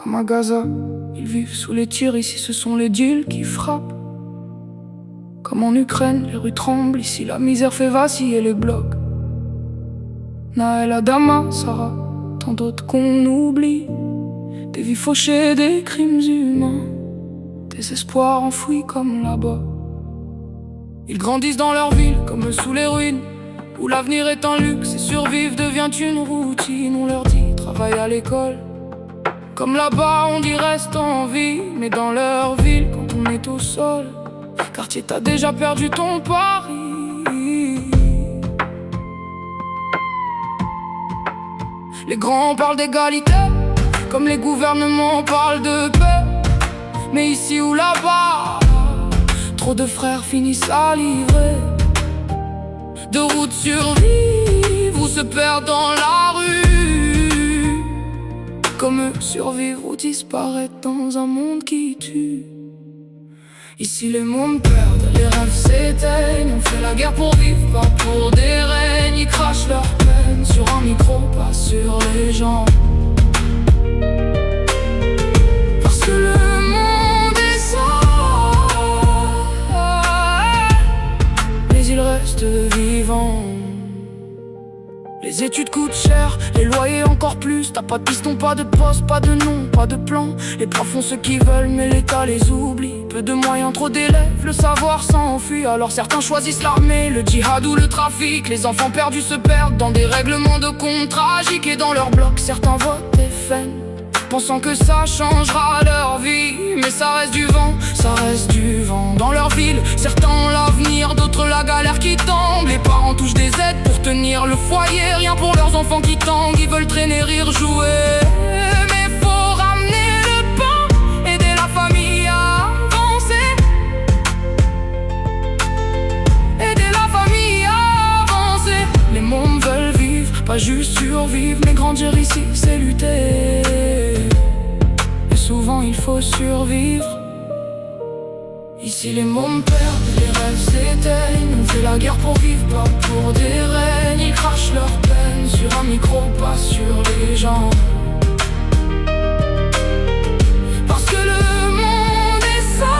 comme à Gaza. Ils vivent sous les tirs, ici ce sont les deals qui frappent. Comme en Ukraine, les rues tremblent, ici la misère fait vaciller les blocs. Naël, Adama, Sarah, tant d'autres qu'on oublie. Des vies fauchées, des crimes humains, des espoirs enfouis comme là-bas. Ils grandissent dans leur ville comme sous les ruines, où l'avenir est un luxe et survivre devient une routine. On leur dit travaille à l'école, comme là-bas on dit reste en vie. Mais dans leur ville, quand on est au sol, quartier t'as déjà perdu ton pari. Les grands parlent d'égalité, comme les gouvernements parlent de paix. Mais ici ou là-bas, trop de frères finissent à livrer. De routes survivent ou se perdent dans la rue. Comme eux, survivre ou disparaître dans un monde qui tue. Ici les mondes perdent, les rêves s'éteignent. On fait la guerre pour vivre, pas pour des règnes. Ils crachent leur peine sur un micro, pas sur les gens. Parce que le monde est sale, mais il reste vivant. Les études coûtent cher, les loyers encore plus. T'as pas de piston, pas de poste, pas de nom, pas de plan. Les profs font ce qu'ils veulent mais l'État les oublie. Peu de moyens, trop d'élèves, le savoir s'enfuit. Alors certains choisissent l'armée, le djihad ou le trafic. Les enfants perdus se perdent dans des règlements de comptes tragiques. Et dans leur bloc, certains votent FN, pensant que ça changera leur vie. Mais ça reste du vent, ça reste du vent. Dans leur ville, certains ont l'avenir, d'autres la galère qui tombe. Les parents touchent des aides pour tenir le foyer, rien pour leurs enfants qui tanguent. Ils veulent traîner, rire, jouer. Mais faut ramener le pain, aider la famille à avancer. Aider la famille à avancer. Les mômes veulent vivre, pas juste survivre. Mais grandir ici, c'est lutter. Souvent il faut survivre. Ici les mômes perdent, les rêves s'éteignent. On fait la guerre pour vivre, pas pour des règnes. Ils crachent leur peine sur un micro, pas sur les gens. Parce que le monde est sale,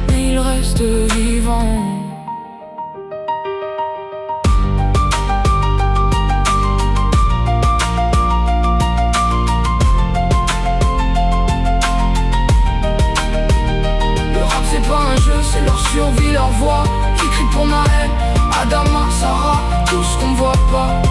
mais il reste vivant. C'est leur survie, leur voix qui crie pour Naël, Adama, Sarah, tout ce qu'on voit pas.